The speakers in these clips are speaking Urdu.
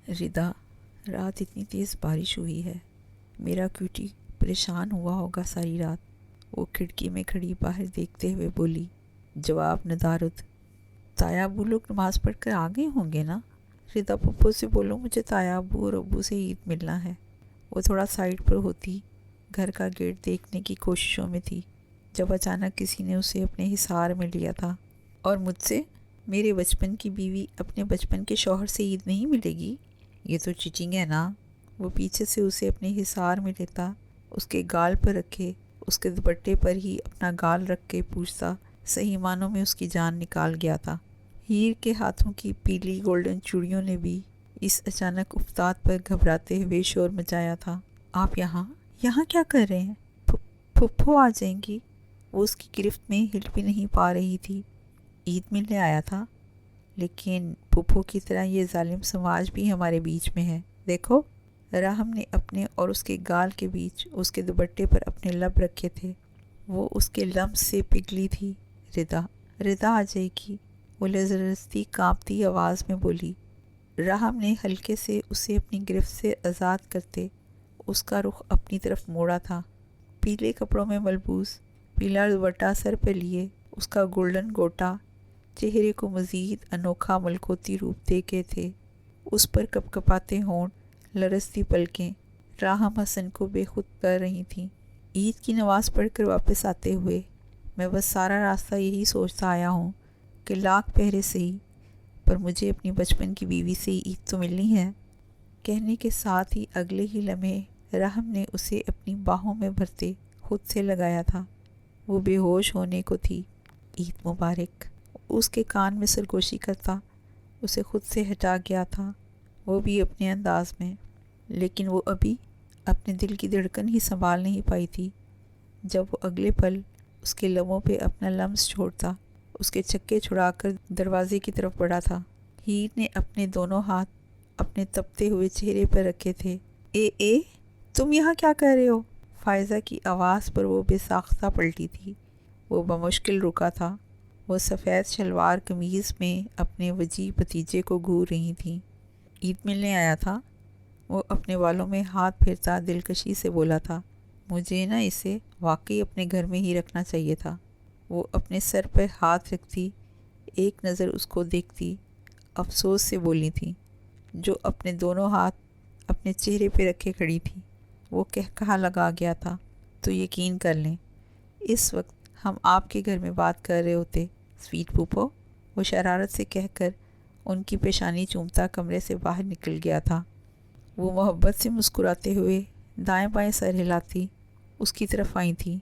ردا، رات اتنی تیز بارش ہوئی ہے، میرا کیوٹی پریشان ہوا ہوگا ساری رات۔ وہ کھڑکی میں کھڑی باہر دیکھتے ہوئے بولی۔ جواب ندارد، تایا ابو لوگ نماز پڑھ کر آ گئے ہوں گے نا؟ ردا پھپھو سے بولو مجھے تایا ابو اور ابو سے عید ملنا ہے۔ وہ تھوڑا سائڈ پر ہوتی گھر کا گیٹ دیکھنے کی کوششوں میں تھی جب اچانک کسی نے اسے اپنے حصار میں لیا تھا۔ اور مجھ سے؟ میرے بچپن کی بیوی اپنے بچپن کے شوہر سے عید نہیں ملے گی؟ یہ تو چیٹنگ ہے نا۔ وہ پیچھے سے اسے اپنے حصار میں لیتا، اس کے گال پر رکھے، اس کے دوپٹے پر ہی اپنا گال رکھ کے پوچھتا، صحیح معنوں میں اس کی جان نکال گیا تھا۔ ہیر کے ہاتھوں کی پیلی گولڈن چوڑیوں نے بھی اس اچانک افتاد پر گھبراتے ہوئے شور مچایا تھا۔ آپ یہاں کیا کر رہے ہیں؟ پھپھو آ جائیں گی۔ وہ اس کی گرفت میں ہل بھی نہیں پا رہی تھی۔ عید ملنے آیا تھا، لیکن پھپھو کی طرح یہ ظالم سماج بھی ہمارے بیچ میں ہے، دیکھو۔ راہم نے اپنے اور اس کے گال کے بیچ اس کے دوپٹے پر اپنے لب رکھے تھے۔ وہ اس کے لمس سے پگھلی تھی۔ ردا آ جائے گی، وہ لرزتی کانپتی آواز میں بولی۔ راہم نے ہلکے سے اسے اپنی گرفت سے آزاد کرتے اس کا رخ اپنی طرف موڑا تھا۔ پیلے کپڑوں میں ملبوس، پیلا دوپٹہ سر پہ لیے، اس کا گولڈن گوٹا چہرے کو مزید انوکھا ملکوتی روپ دے کے تھے۔ اس پر کپ کپاتے ہونٹ، لرزتی پلکیں راہم حسن کو بے خود کر رہی تھیں۔ عید کی نماز پڑھ کر واپس آتے ہوئے میں بس سارا راستہ یہی سوچتا آیا ہوں کہ لاکھ پہرے صحیح، پر مجھے اپنی بچپن کی بیوی سے عید تو ملنی ہے۔ کہنے کے ساتھ ہی اگلے ہی لمحے راہم نے اسے اپنی باہوں میں بھرتے خود سے لگایا تھا۔ وہ بے ہوش ہونے کو تھی۔ عید مبارک، اس کے کان میں سرگوشی کرتا اسے خود سے ہٹا گیا تھا، وہ بھی اپنے انداز میں۔ لیکن وہ ابھی اپنے دل کی دھڑکن ہی سنبھال نہیں پائی تھی جب وہ اگلے پل اس کے لبوں پہ اپنا لمس چھوڑتا اس کے چکے چھڑا کر دروازے کی طرف بڑھا تھا۔ ہیر نے اپنے دونوں ہاتھ اپنے تپتے ہوئے چہرے پر رکھے تھے۔ اے تم یہاں کیا کر رہے ہو؟ فائزہ کی آواز پر وہ بے ساختہ پلٹی تھی۔ وہ بمشکل رکا تھا۔ وہ سفید شلوار قمیض میں اپنے وجیح بھتیجے کو گھور رہی تھیں۔ عید ملنے آیا تھا؟ وہ اپنے والوں میں ہاتھ پھیرتا دلکشی سے بولا تھا۔ مجھے نا اسے واقعی اپنے گھر میں ہی رکھنا چاہیے تھا۔ وہ اپنے سر پر ہاتھ رکھتی، ایک نظر اس کو دیکھتی، افسوس سے بولی تھی، جو اپنے دونوں ہاتھ اپنے چہرے پہ رکھے کھڑی تھی۔ وہ کہا لگا گیا تھا، تو یقین کر لیں اس وقت ہم آپ کے گھر میں بات کر رہے ہوتے، سویٹ پھوپھو۔ وہ شرارت سے کہہ کر ان کی پیشانی چومتا کمرے سے باہر نکل گیا تھا۔ وہ محبت سے مسکراتے ہوئے دائیں بائیں سر ہلاتی اس کی طرف آئی تھی،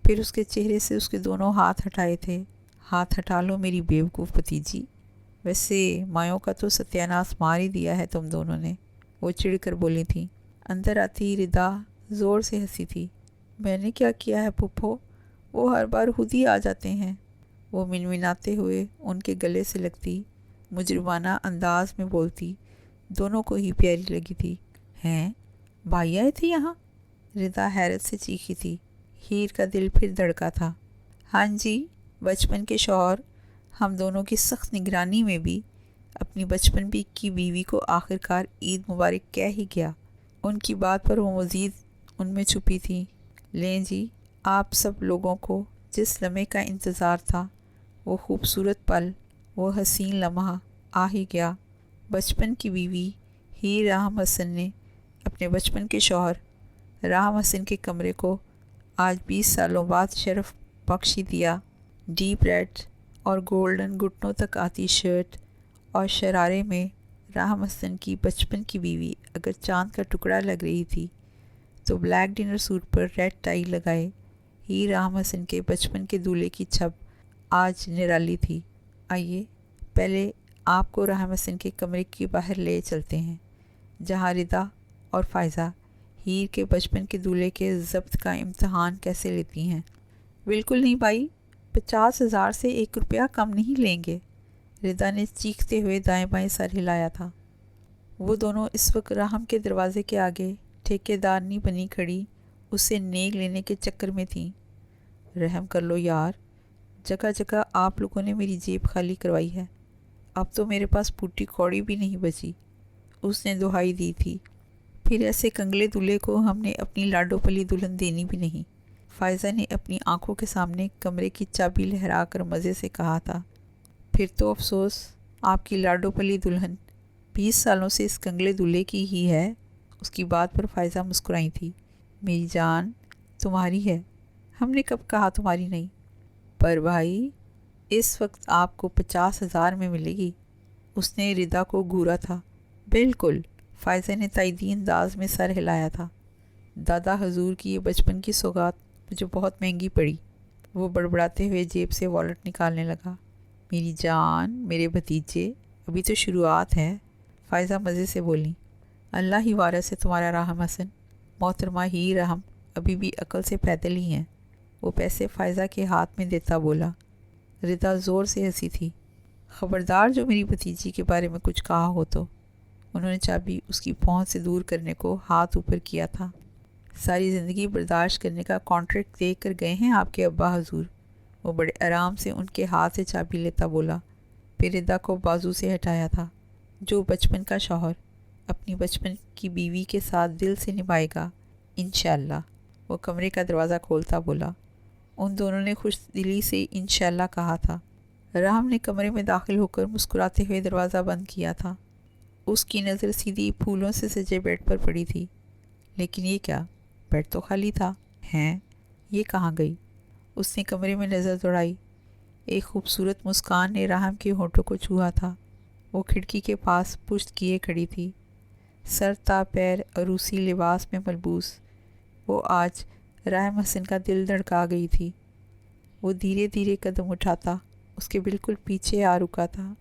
پھر اس کے چہرے سے اس کے دونوں ہاتھ ہٹائے تھے۔ ہاتھ ہٹا لو میری بیوقوف بھتیجی، ویسے مایوں کا تو ستیہ ناش مار ہی دیا ہے تم دونوں نے، وہ چڑ کر بولی تھی۔ اندر آتی ردا زور سے ہنسی تھی۔ میں نے کیا کیا ہے پھپھو؟ وہ ہر بار خود ہی آ جاتے ہیں۔ وہ منمناتے ہوئے ان کے گلے سے لگتی، مجرمانہ انداز میں بولتی، دونوں کو ہی پیاری لگی تھی۔ ہیں، بھائی آئے تھے یہاں؟ ردا حیرت سے چیخی تھی۔ ہیر کا دل پھر دھڑکا تھا۔ ہاں جی، بچپن کے شوہر ہم دونوں کی سخت نگرانی میں بھی اپنی بچپن کی بیوی کو آخرکار عید مبارک کہہ ہی گیا۔ ان کی بات پر وہ مزید ان میں چھپی تھی۔ لیں جی، آپ سب لوگوں کو جس لمحے کا انتظار تھا، وہ خوبصورت پل، وہ حسین لمحہ آ ہی گیا۔ بچپن کی بیوی ہیر راہم حسن نے اپنے بچپن کے شوہر راہم حسن کے کمرے کو آج 20 سالوں بعد شرف بخش ہی دیا۔ ڈیپ ریڈ اور گولڈن گھٹنوں تک آتی شرٹ اور شرارے میں راہم حسن کی بچپن کی بیوی اگر چاند کا ٹکڑا لگ رہی تھی، تو بلیک ڈنر سوٹ پر ریڈ ٹائی لگائے ہیر راہم حسن کے بچپن کے دولہے کی چھب آج نرالی تھی۔ آئیے پہلے آپ کو راہم حسن کے کمرے کے باہر لے چلتے ہیں، جہاں ردا اور فائزہ ہیر کے بچپن کے دولہے کے ضبط کا امتحان کیسے لیتی ہیں۔ بالکل نہیں بھائی، 50,000 سے 1 روپیہ کم نہیں لیں گے، ردا نے چیختے ہوئے دائیں بائیں سر ہلایا تھا۔ وہ دونوں اس وقت راہم کے دروازے کے آگے ٹھیکیدارنی بنی کھڑی اسے نیک لینے کے چکر میں تھیں۔ رحم کر لو یار، جگہ جگہ آپ لوگوں نے میری جیب خالی کروائی ہے، اب تو میرے پاس پوٹی کوڑی بھی نہیں بچی۔ اس نے دہائی دی تھی۔ پھر ایسے کنگلے دولہے کو ہم نے اپنی لاڈو پلی دلہن دینی بھی نہیں۔ فائزہ نے اپنی آنکھوں کے سامنے کمرے کی چابی لہرا کر مزے سے کہا تھا۔ پھر تو افسوس آپ کی لاڈو پلی دلہن 20 سالوں سے اس کنگلے دولہے کی ہی ہے۔ اس کی بات پر فائزہ مسکرائی تھی۔ میری جان تمہاری ہے، ہم نے کب کہا تمہاری نہیں؟ پر بھائی اس وقت آپ کو 50,000 میں ملے گی۔ اس نے ردا کو گھورا تھا۔ بالکل، فائزہ نے تائیدی انداز میں سر ہلایا تھا۔ دادا حضور کی یہ بچپن کی سوغات مجھے بہت مہنگی پڑی۔ وہ بڑبڑاتے ہوئے جیب سے والٹ نکالنے لگا۔ میری جان، میرے بھتیجے، ابھی تو شروعات ہے، فائزہ مزے سے بولی۔ اللہ ہی وارث ہے تمہارا رحم حسن، محترمہ ہی رحم ابھی بھی عقل سے پیدل ہی ہیں۔ وہ پیسے فائزہ کے ہاتھ میں دیتا بولا۔ ردا زور سے ہنسی تھی۔ خبردار جو میری بھتیجی کے بارے میں کچھ کہا ہو تو۔ انہوں نے چابی اس کی پہنچ سے دور کرنے کو ہاتھ اوپر کیا تھا۔ ساری زندگی برداشت کرنے کا کانٹریکٹ دے کر گئے ہیں آپ کے ابا حضور۔ وہ بڑے آرام سے ان کے ہاتھ سے چابی لیتا بولا، پھر ردا کو بازو سے ہٹایا تھا۔ جو بچپن کا شوہر اپنی بچپن کی بیوی کے ساتھ دل سے نبھائے گا انشاءاللہ۔ وہ کمرے کا دروازہ کھولتا بولا۔ ان دونوں نے خوش دلی سے انشاءاللہ کہا تھا۔ رحم نے کمرے میں داخل ہو کر مسکراتے ہوئے دروازہ بند کیا تھا۔ اس کی نظر سیدھی پھولوں سے سجے بیڈ پر پڑی تھی۔ لیکن یہ کیا؟ بیڈ تو خالی تھا۔ ہیں یہ کہاں گئی؟ اس نے کمرے میں نظر دوڑائی۔ ایک خوبصورت مسکان نے رحم کے ہونٹوں کو چھوا تھا۔ وہ کھڑکی کے پاس پشت کیے کھڑی تھی، سر تا پیر عروسی لباس میں ملبوس۔ وہ آج رحم حسن کا دل دھڑکا گئی تھی۔ وہ دھیرے دھیرے قدم اٹھاتا اس کے بالکل پیچھے آ رکا تھا۔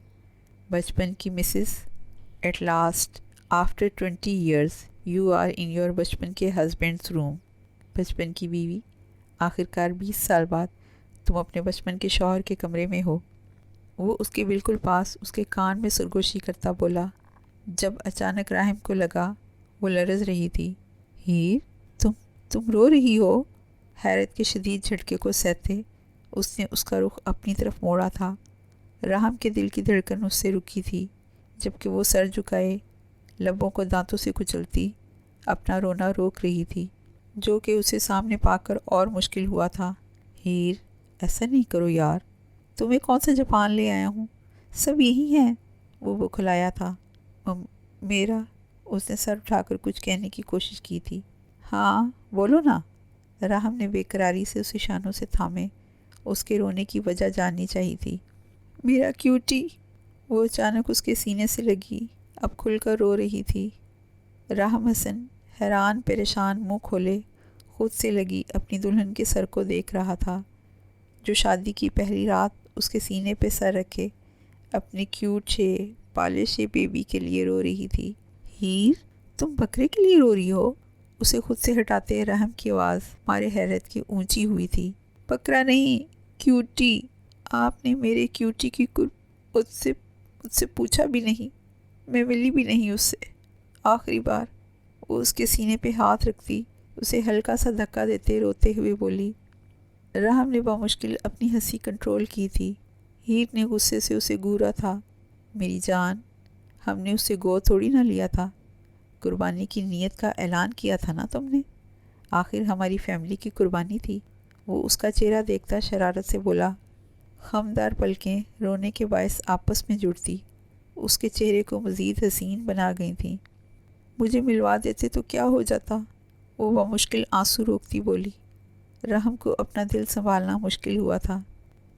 بچپن کی Mrs, at last after 20 years you are in your بچپن کے ہسبینڈس روم۔ بچپن کی بیوی، آخر کار 20 سال بعد تم اپنے بچپن کے شوہر کے کمرے میں ہو۔ وہ اس کے بالکل پاس اس کے کان میں سرگوشی کرتا بولا۔ جب اچانک رحم کو لگا وہ لرز رہی تھی۔ ہیر، تم رو رہی ہو؟ حیرت کے شدید جھٹکے کو سہتے اس نے اس کا رخ اپنی طرف موڑا تھا۔ رحم کے دل کی دھڑکن اس سے رکی تھی، جبکہ وہ سر جھکائے لبوں کو دانتوں سے کچلتی اپنا رونا روک رہی تھی، جو کہ اسے سامنے پا کر اور مشکل ہوا تھا۔ ہیر، ایسا نہیں کرو یار، تمہیں کون سا جاپان لے آیا ہوں، سب یہی ہیں۔ وہ بکھلایا تھا۔ میرا، اس نے سر اٹھا کر کچھ کہنے کی کوشش کی تھی۔ ہاں بولو نا۔ رحم نے بے قراری سے اسے شانوں سے تھامے، اس کے رونے کی وجہ جاننی چاہیے تھی۔ میرا کیوٹی۔ وہ اچانک اس کے سینے سے لگی، اب کھل کر رو رہی تھی۔ رحم حسن حیران پریشان منہ کھولے خود سے لگی اپنی دلہن کے سر کو دیکھ رہا تھا، جو شادی کی پہلی رات اس کے سینے پہ سر رکھے اپنے کیوٹ سے پالش بیبی کے لیے رو رہی تھی۔ ہیر، تم بکرے کے لیے رو رہی ہو؟ اسے خود سے ہٹاتے رحم کی آواز مارے حیرت کی اونچی ہوئی تھی۔ بکرا نہیں، کیوٹی۔ آپ نے میرے کیوٹی کی مجھ سے پوچھا بھی نہیں، میں ملی بھی نہیں اس سے۔ آخری بار وہ اس کے سینے پہ ہاتھ رکھتی اسے ہلکا سا دھکا دیتے روتے ہوئے بولی۔ رحم نے بمشکل اپنی ہنسی کنٹرول کی تھی۔ ہیر نے غصے سے اسے گھورا تھا۔ میری جان، ہم نے اس سے گود تھوڑی نہ لیا تھا، قربانی کی نیت کا اعلان کیا تھا نا تم نے، آخر ہماری فیملی کی قربانی تھی۔ وہ اس کا چہرہ دیکھتا شرارت سے بولا۔ خمدار پلکیں رونے کے باعث آپس میں جڑتی اس کے چہرے کو مزید حسین بنا گئی تھیں۔ مجھے ملوا دیتے تو کیا ہو جاتا، وہ بمشکل آنسو روکتی بولی۔ رحم کو اپنا دل سنبھالنا مشکل ہوا تھا۔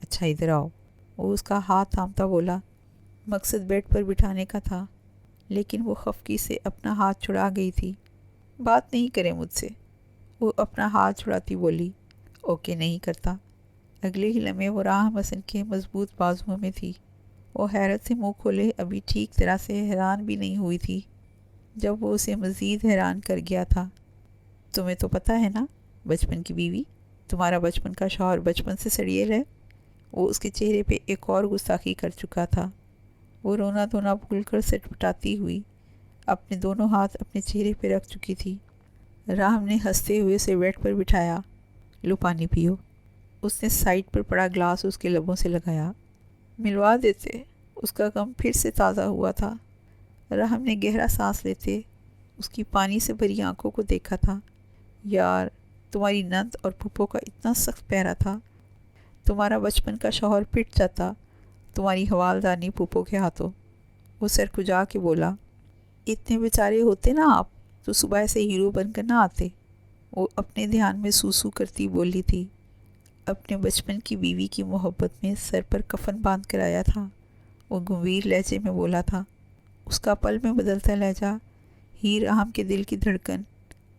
اچھا ادھر آؤ، وہ اس کا ہاتھ تھامتا بولا۔ مقصد بیڈ پر بٹھانے کا تھا، لیکن وہ خفگی سے اپنا ہاتھ چھڑا گئی تھی۔ بات نہیں کرے مجھ سے، وہ اپنا ہاتھ چھڑاتی بولی۔ اوکے نہیں کرتا۔ اگلے ہی لمحے وہ رحم حسن کے مضبوط بازوؤں میں تھی۔ وہ حیرت سے منہ کھولے ابھی ٹھیک طرح سے حیران بھی نہیں ہوئی تھی جب وہ اسے مزید حیران کر گیا تھا۔ تمہیں تو پتہ ہے نا، بچپن کی بیوی، تمہارا بچپن کا شوہر بچپن سے سڑیل ہے۔ وہ اس کے چہرے پہ ایک اور گستاخی کر چکا تھا۔ وہ رونا دھونا بھول کر سٹ پٹاتی ہوئی اپنے دونوں ہاتھ اپنے چہرے پہ رکھ چکی تھی۔ رحم نے ہنستے ہوئے اسے بیڈ پر بٹھایا۔ لو پانی پیو۔ اس نے سائڈ پر پڑا گلاس اس کے لبوں سے لگایا۔ ملوا دیتے، اس کا غم پھر سے تازہ ہوا تھا۔ راہم نے گہرا سانس لیتے اس کی پانی سے بھری آنکھوں کو دیکھا تھا۔ یار، تمہاری نند اور پھپھو کا اتنا سخت پیرا تھا، تمہارا بچپن کا شوہر پٹ جاتا تمہاری حوالدارنی پھپھو کے ہاتھوں۔ وہ سر کھجا کے بولا، اتنے بیچارے ہوتے نا آپ تو صبح سے ہیرو بن کر نہ آتے۔ وہ اپنے دھیان میں سوسو کرتی بولی تھی۔ اپنے بچپن کی بیوی کی محبت میں سر پر کفن باندھ کر آیا تھا، وہ گمبھیر لہجے میں بولا تھا۔ اس کا پل میں بدلتا لہجہ ہیر احم کے دل کی دھڑکن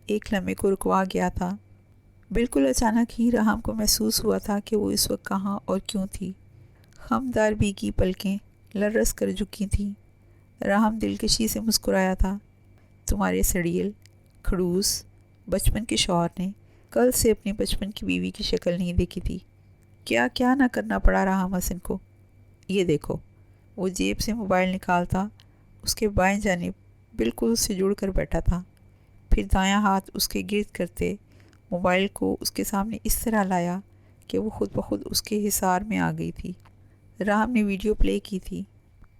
ایک لمحے کو رکوا گیا تھا۔ بالکل اچانک ہیر احم کو محسوس ہوا تھا کہ وہ اس وقت کہاں اور کیوں تھی۔ خمدار بھیگی پلکیں لرز کر جھکی تھیں۔ راہم دلکشی سے مسکرایا تھا۔ تمہارے سڑیل کھڑوس بچپن کے شوہر نے کل سے اپنی بچپن کی بیوی کی شکل نہیں دیکھی تھی۔ کیا کیا نہ کرنا پڑا راہم حسن کو۔ یہ دیکھو، وہ جیب سے موبائل نکالتا، اس کے بائیں جانب بالکل اس سے جڑ کر بیٹھا تھا، پھر دایاں ہاتھ اس کے گرد کرتے موبائل کو اس کے سامنے اس طرح لایا کہ وہ خود بخود اس کے حصار میں آ گئی تھی۔ راہم نے ویڈیو پلے کی تھی۔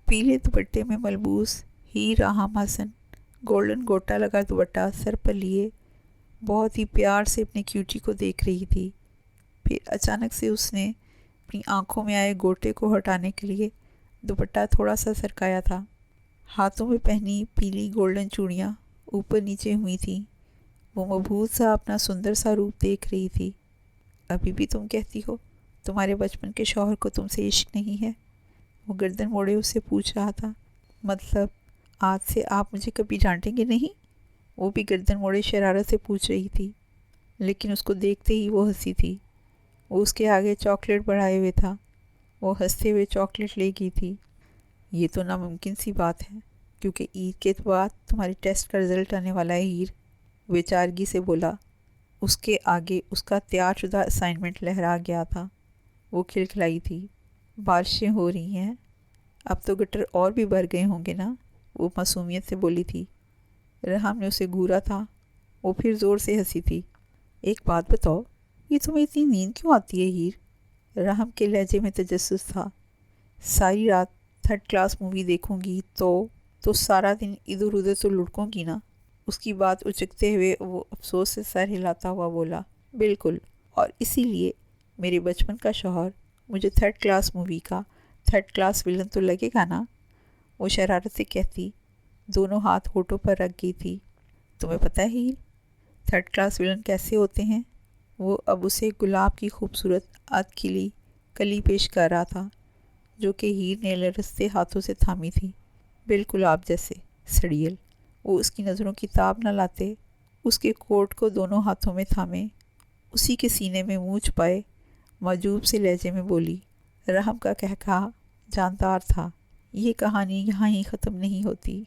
پیلے دوپٹے میں ملبوس ہیر احم حسن گولڈن گوٹا لگا دوپٹہ سر پر لیے بہت ہی پیار سے اپنے کیوٹی کو دیکھ رہی تھی۔ پھر اچانک سے اس نے اپنی آنکھوں میں آئے گوٹے کو ہٹانے کے لیے دوپٹہ تھوڑا سا سرکایا تھا۔ ہاتھوں میں پہنی پیلی گولڈن چوڑیاں اوپر نیچے ہوئی تھیں۔ وہ مبہوت سا اپنا سندر سا روپ دیکھ رہی تھی۔ ابھی بھی تم کہتی ہو تمہارے بچپن کے شوہر کو تم سے عشق نہیں ہے؟ وہ گردن موڑے اس سے پوچھ رہا تھا۔ مطلب آج سے آپ مجھے کبھی ڈانٹیں گے نہیں؟ وہ بھی گردن موڑے شرارت سے پوچھ رہی تھی، لیکن اس کو دیکھتے ہی وہ ہنسی تھی۔ وہ اس کے آگے چاکلیٹ بڑھائے ہوئے تھا۔ وہ ہنستے ہوئے چاکلیٹ لے گئی تھی۔ یہ تو ناممکن سی بات ہے، کیونکہ عید کے بعد تمہارے ٹیسٹ کا رزلٹ آنے والا ہے ہیر، بیچارگی سے بولا۔ اس کے آگے اس کا تیار شدہ اسائنمنٹ لہرا گیا تھا۔ وہ کھلکھلائی تھی۔ بارشیں ہو رہی ہیں، اب تو گٹر اور بھی بھر گئے ہوں گے نا، وہ معصومیت سے بولی تھی۔ راہم نے اسے گھورا تھا۔ وہ پھر زور سے ہنسی تھی۔ ایک بات بتاؤ، یہ تمہیں اتنی نیند کیوں آتی ہے ہیر؟ راہم کے لہجے میں تجسس تھا۔ ساری رات 3rd کلاس مووی دیکھوں گی تو سارا دن ادھر ادھر تو لڑکوں گی نا۔ اس کی بات اچکتے ہوئے وہ افسوس سے سر ہلاتا ہوا بولا، بالکل، اور اسی لیے میرے بچپن کا شوہر مجھے 3rd کلاس مووی کا 3rd کلاس ولن تو لگے گا نا، وہ شرارت سے کہتی دونوں ہاتھ ہونٹوں پر رکھ گئی تھی۔ تمہیں پتہ ہے ہیر 3rd کلاس ولن کیسے ہوتے ہیں؟ وہ اب اسے گلاب کی خوبصورت ادھ کھلی کلی پیش کر رہا تھا، جو کہ ہیر نے لرزتے ہاتھوں سے تھامی تھی۔ بالکل آپ جیسے سڑیل۔ وہ اس کی نظروں کی تاب نہ لاتے اس کے کوٹ کو دونوں ہاتھوں میں تھامے اسی کے سینے میں منہ چھپائے معجوب سے لہجے میں بولی۔ راہم کا کہکہا جاندار تھا۔ یہ کہانی یہاں ہی ختم نہیں ہوتی،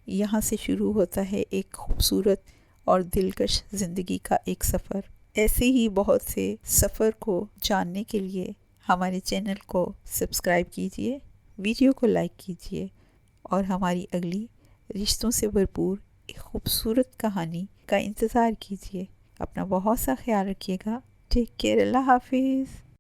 یہاں سے شروع ہوتا ہے ایک خوبصورت اور دلکش زندگی کا ایک سفر۔ ایسے ہی بہت سے سفر کو جاننے کے لیے ہمارے چینل کو سبسکرائب کیجیے، ویڈیو کو لائک کیجیے اور ہماری اگلی رشتوں سے بھرپور ایک خوبصورت کہانی کا انتظار کیجیے۔ اپنا بہت سا خیال رکھیے گا۔ ٹیک کیئر، اللہ حافظ۔